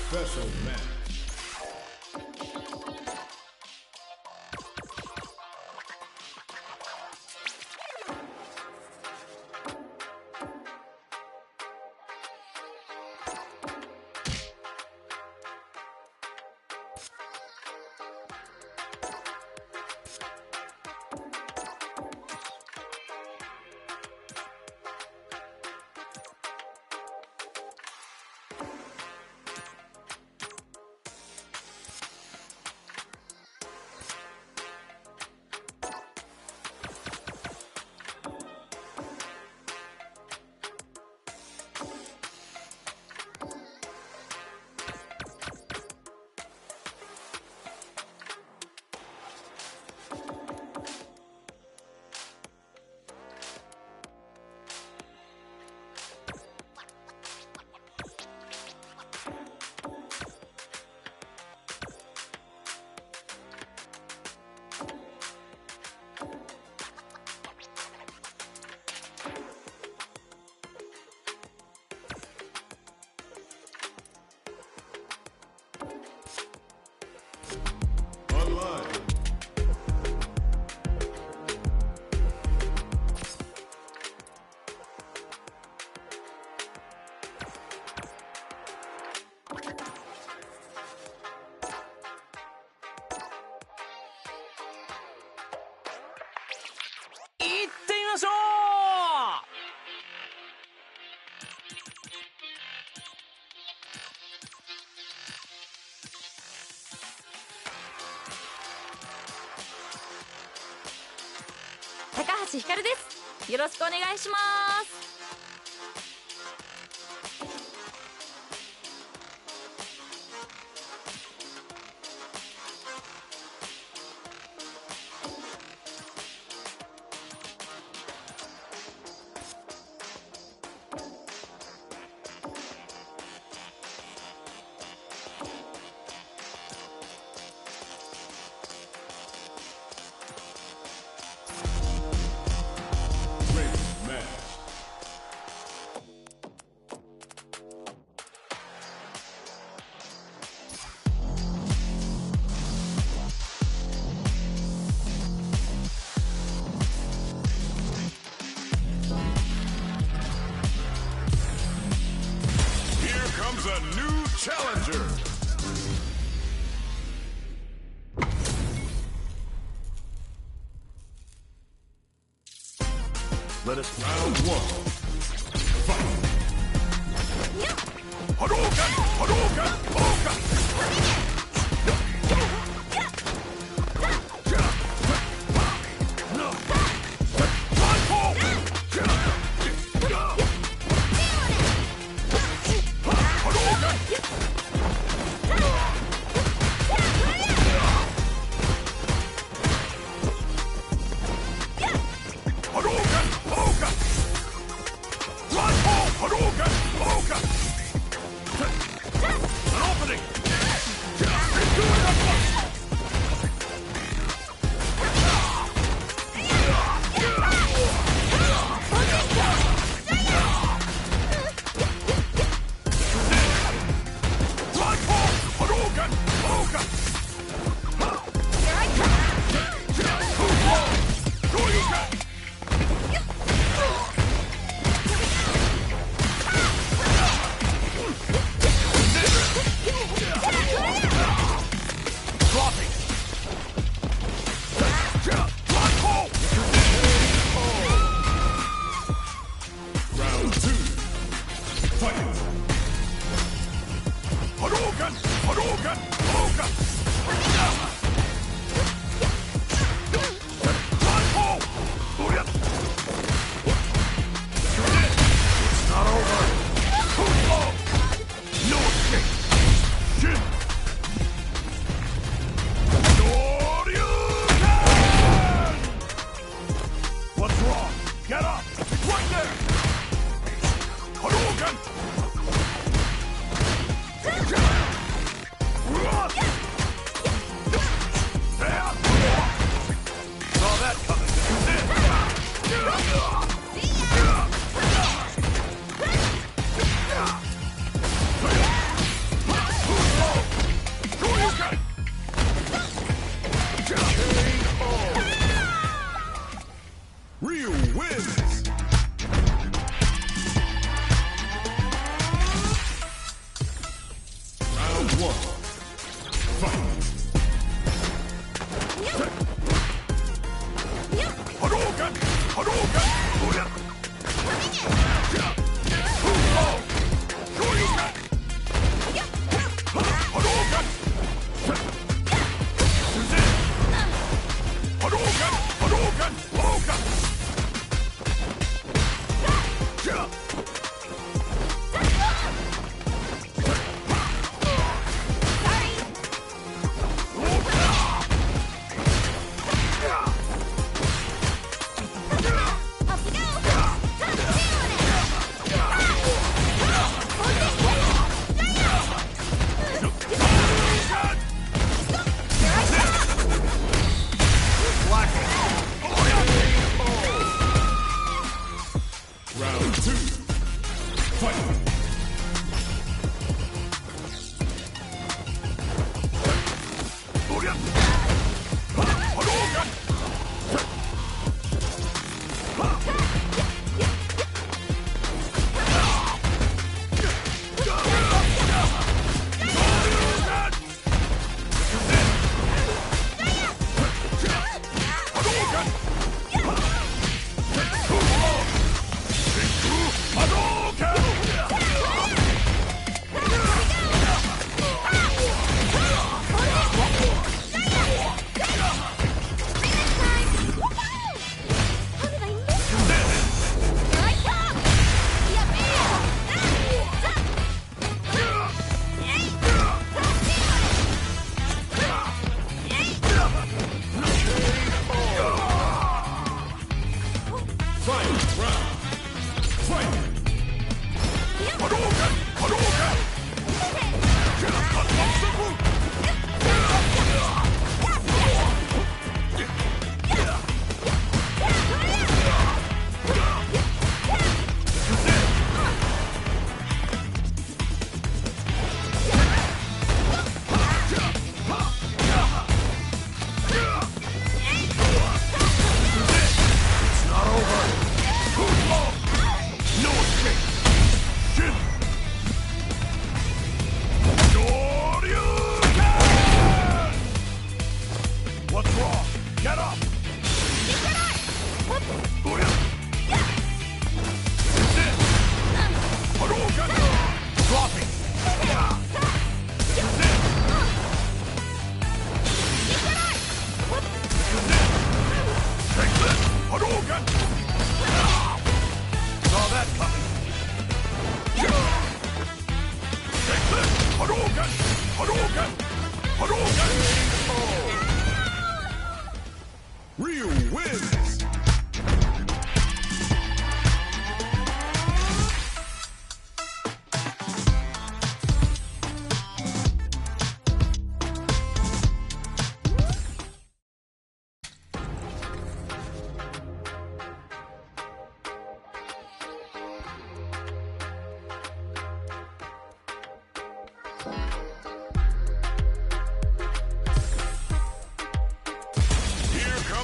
Special match.高橋ひかるです。よろしくお願いします。A new challenger. Let us round one. Fight. Hadouken! Hadouken! Hadouken! An opening Hadouken! Hadouken! Round 2. Fight! Ryu wins!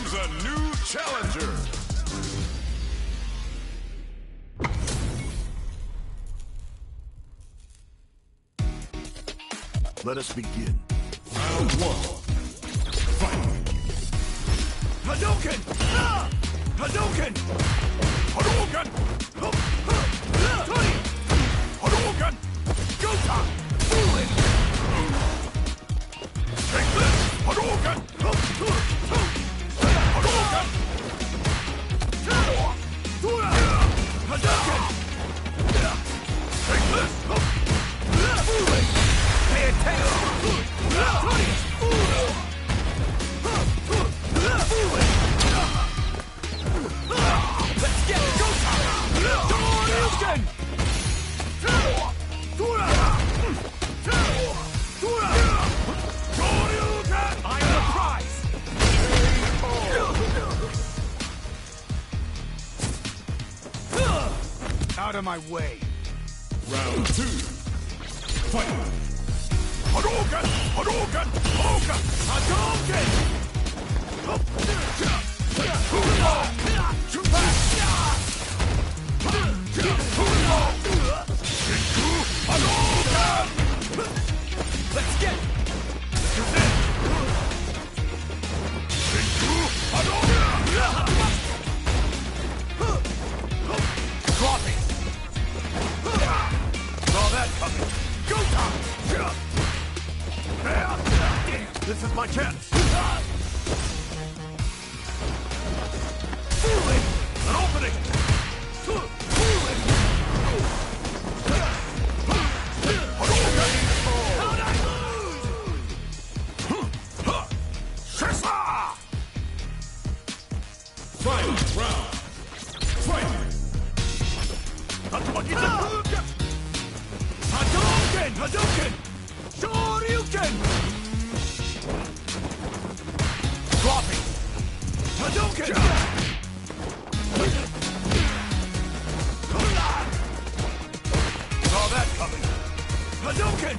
A new challenger. Let us begin. Round 1. Fight. Hadouken! Hadouken! Hadouken! Hadouken! Go time! Take this! Hadouken! Pay attention! Let's get it! Go time! I am the prize! Out of my way! Round 2. Fight! Hadouken! Hadouken! Hadouken! Hadouken! Let's get it! This is my chance. An opening. Final round. Fight. Hadouken! Hadouken! Shoryuken! Dropping! Hadouken! Saw that coming! Hadouken!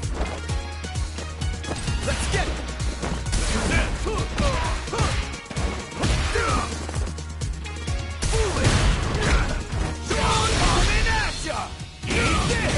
Let's get it! This is it! Coming at ya! Eat this!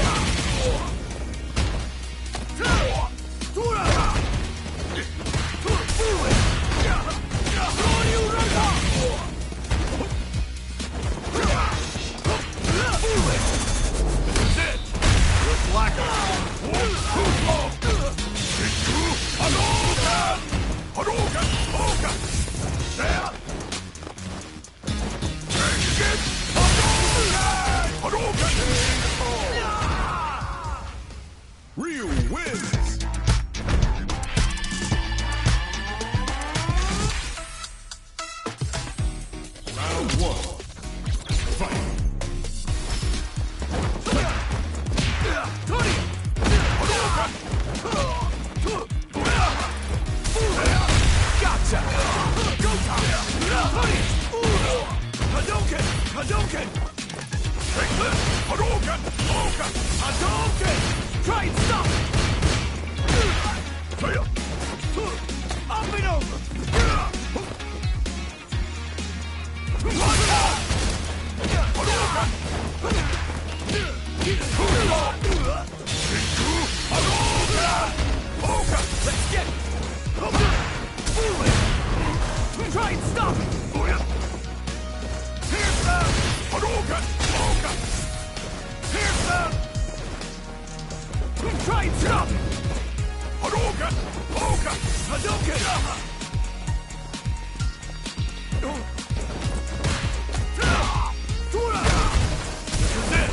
Ryu wins! Round one. Fight! Gotcha! Go time! Hadouken! Hadouken! Take this! Hadouken! Hadouken! Try and stop! Up and over! Let's get it! Try and stop it! Here's them! Hadouken! Here's them! Try and stop it! Hadouken! Hadouken! This is it!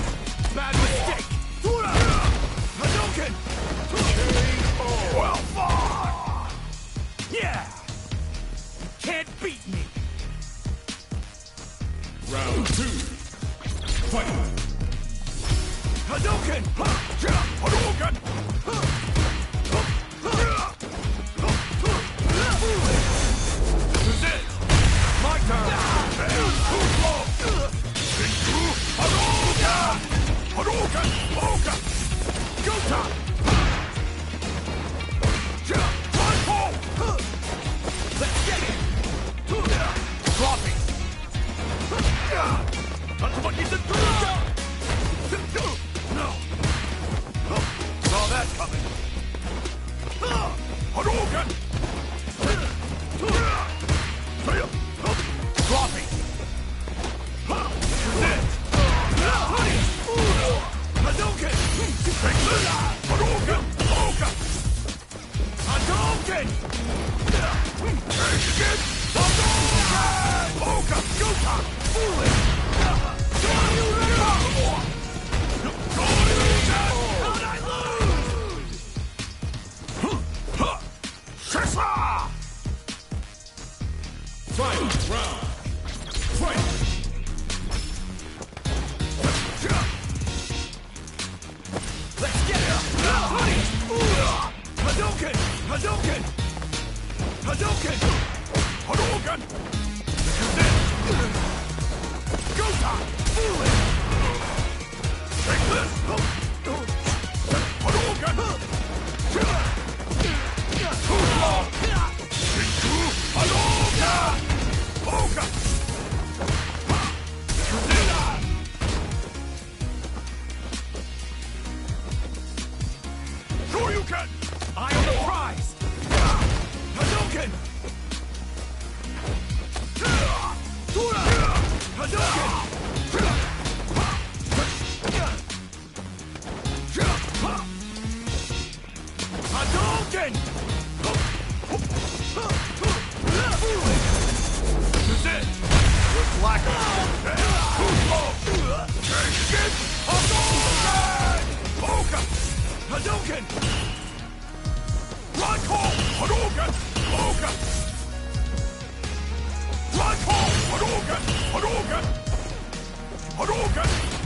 Bad mistake! Hadouken! Well fought! Yeah! Can't beat me! Round two. Fight! Hadouken! Hadouken! This is it! My turn! Hadouken! Go time! Let's get it! Dropping! No! Saw that coming! Hadouken! Dropping! This is it! Hadouken! Take this! Hadouken! Hadouken! Take it! Hadouken! Go time! How'd I lose? Final round. Fight! Let's get it! Hadouken! Hadouken! Hadouken! Hadouken! This is it! Go time! Take this! Hadouken! Hadouken! Sure you can! Eye on the prize! Hadouken! Hadouken! lack of Hadouken! Ranko Hadouken! Hadouken! Ranko Hadouken! Hadouken! Hadouken!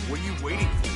What are you waiting for?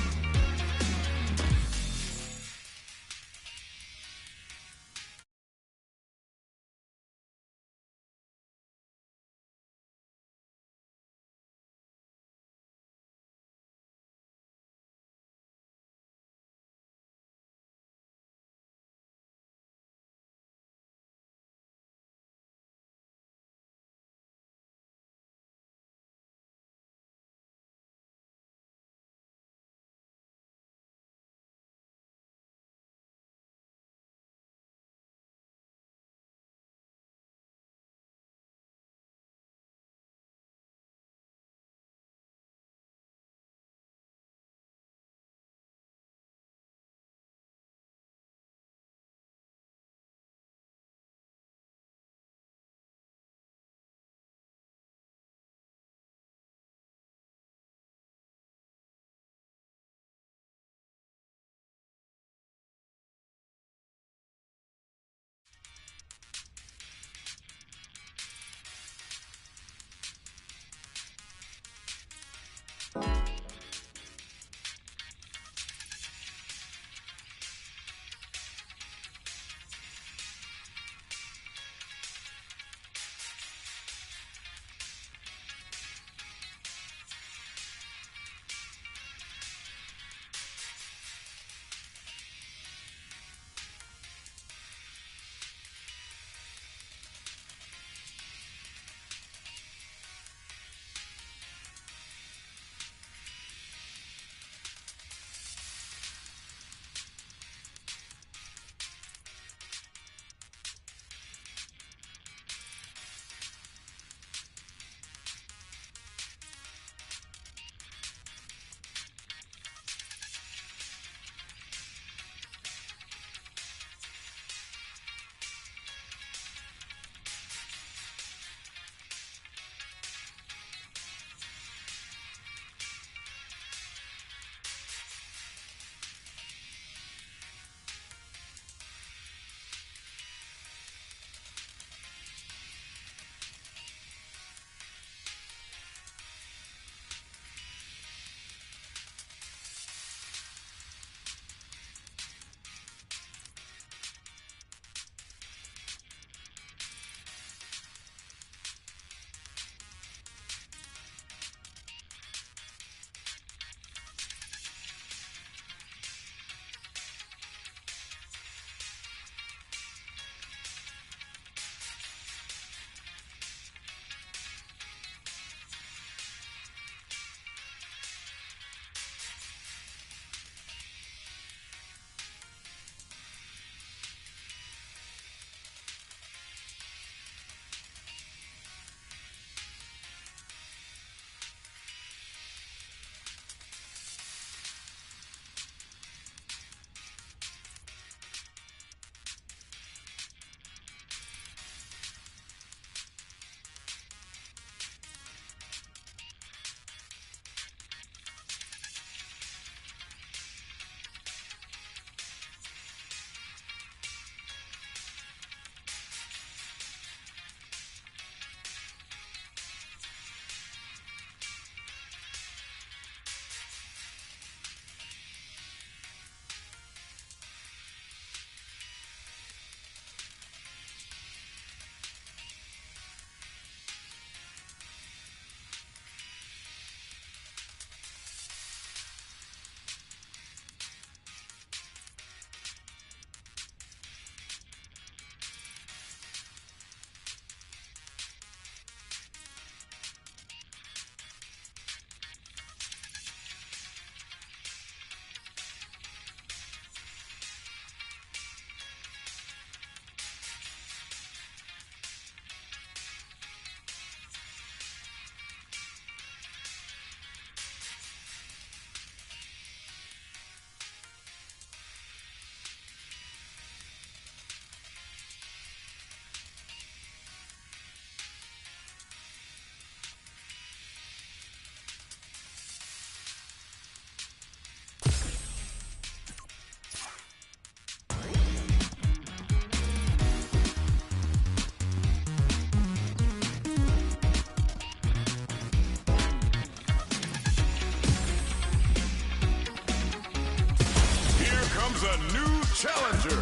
Choose a new challenger.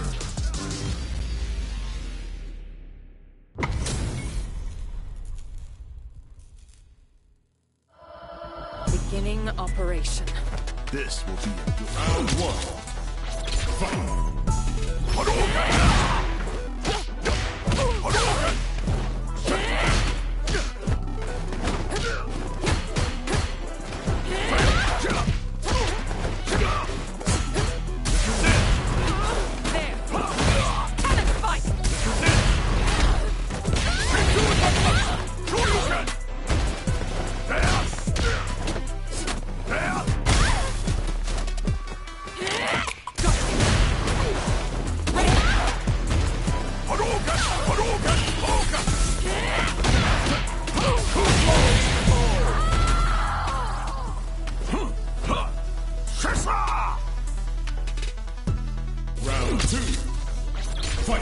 Beginning operation. This will be a good round one. Fight! Hadouken! Round two. Fight!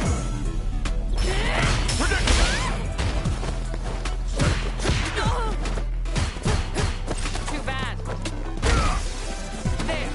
Too bad. There.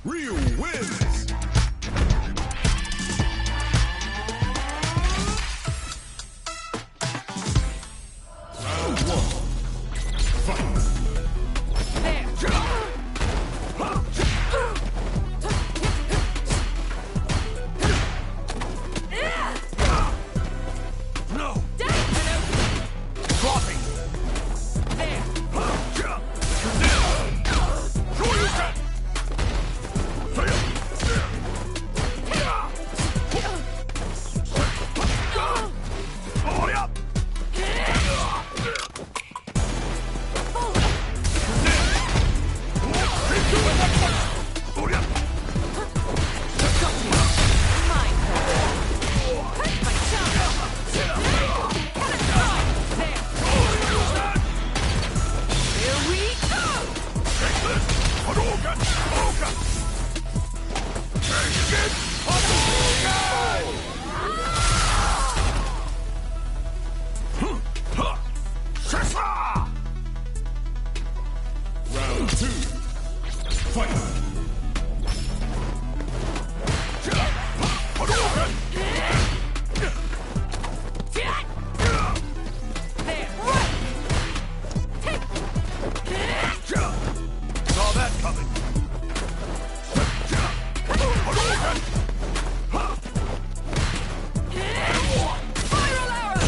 Ryu wins! Round one. Fight! No! Dropping! There. Round two. Fight! Saw that coming. Spiral arrow.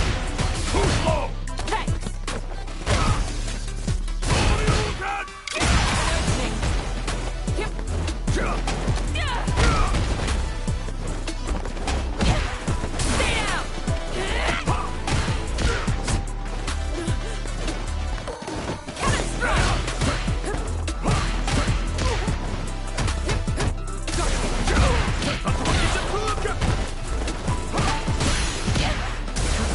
Too slow. Thanks. Stay down. Cannon strike.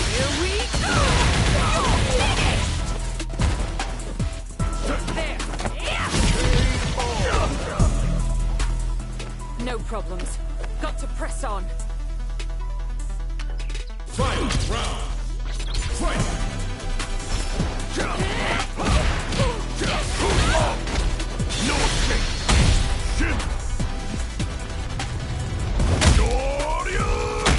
Here we go. There. No problems. Got to press on. Final round. Fight! No escape! Shin! Shoryuken!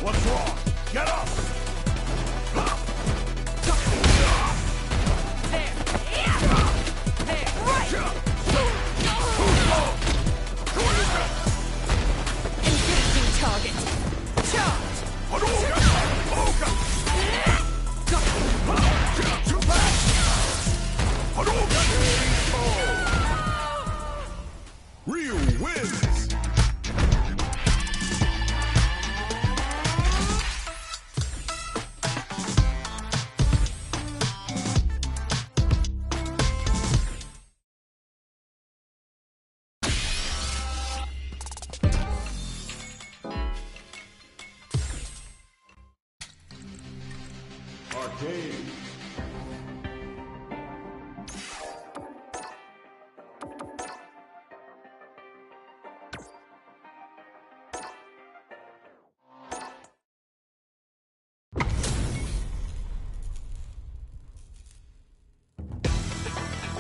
What's wrong? Get up! There. There. Right. Engaging target. Charge. Hadouken! Hadouken! Got it. Too fast! Hadouken! Ryu wins! Game.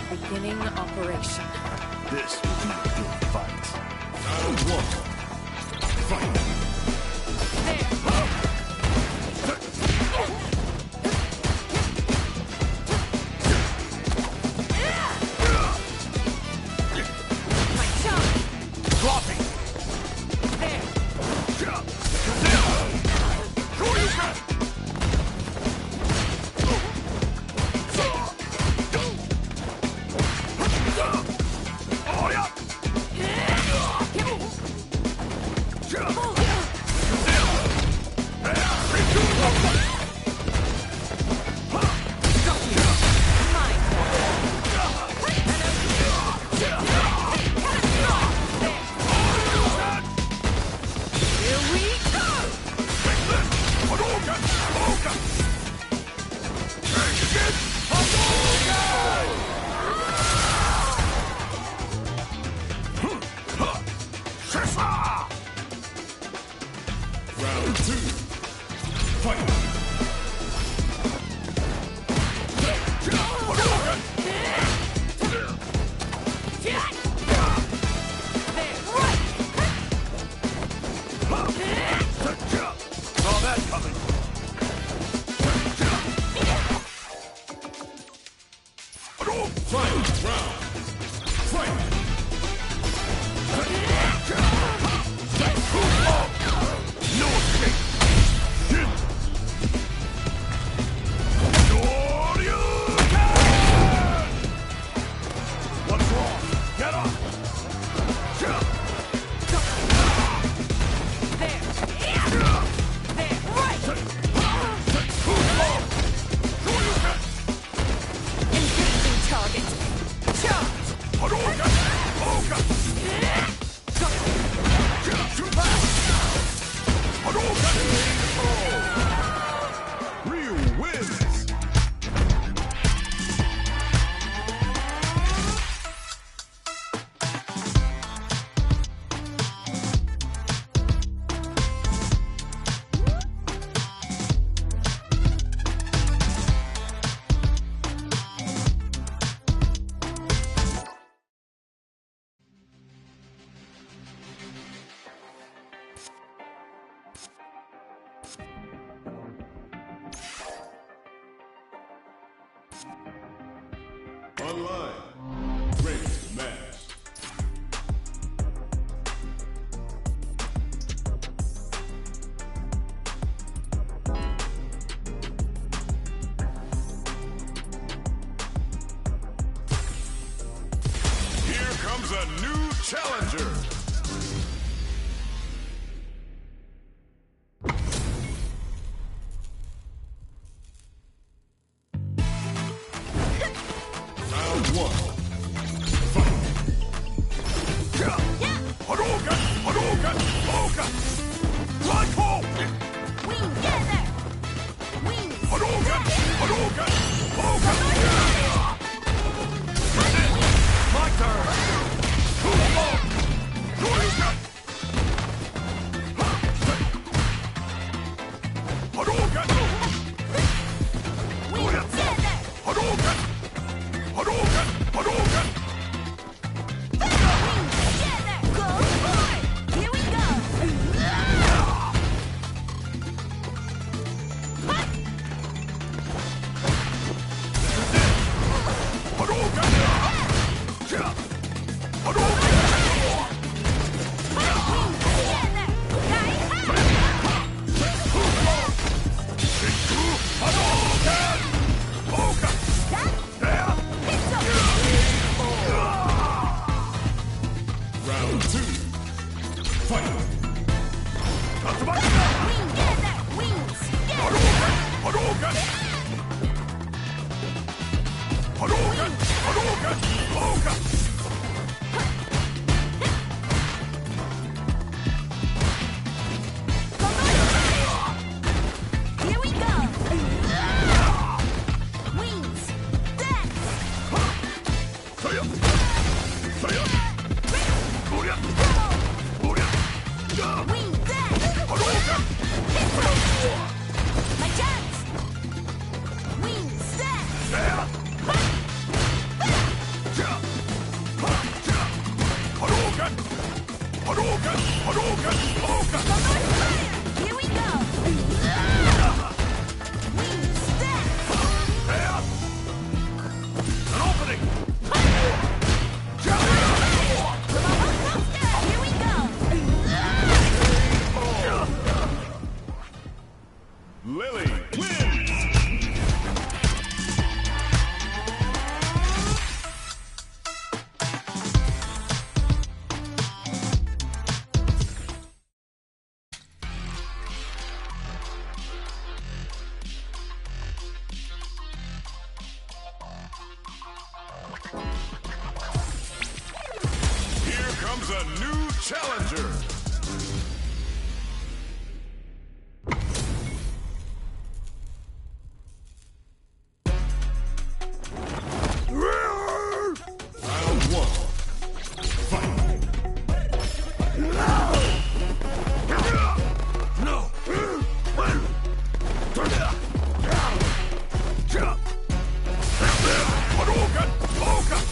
Beginning operation. This will be a good fight. Round one. Fight. Round two. Fight. Saw that coming. Final round. Fight. No escape. What's wrong? Get up. Engaging target. Charge. Ryu wins. Online. Ranked match. Here comes a new challenger. Round one. Fight. Hadouken! Hadouken! Hadouken! Black hole! Wing, get there. Wing. Hadouken! Hadouken! Hadouken! My turn! Hadouken! Hadouken! Wing, get there. Hadouken! Hadouken! Hadouken! Wing, get there. Go hard. Here we go. Hadouken! Hadouken! Round two. Fight. Hadouken! Hadouken! Hadouken! Hadouken! Here we go. Here we go! Wing step! An opening! Here we go! Lily wins! Here comes a new challenger! Round one. Fight! No! Hadouken! Hadouken!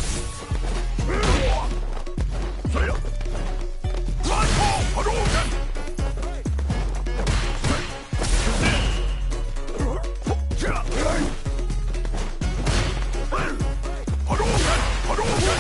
Hadouken! Hadouken!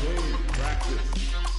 Okay, practice.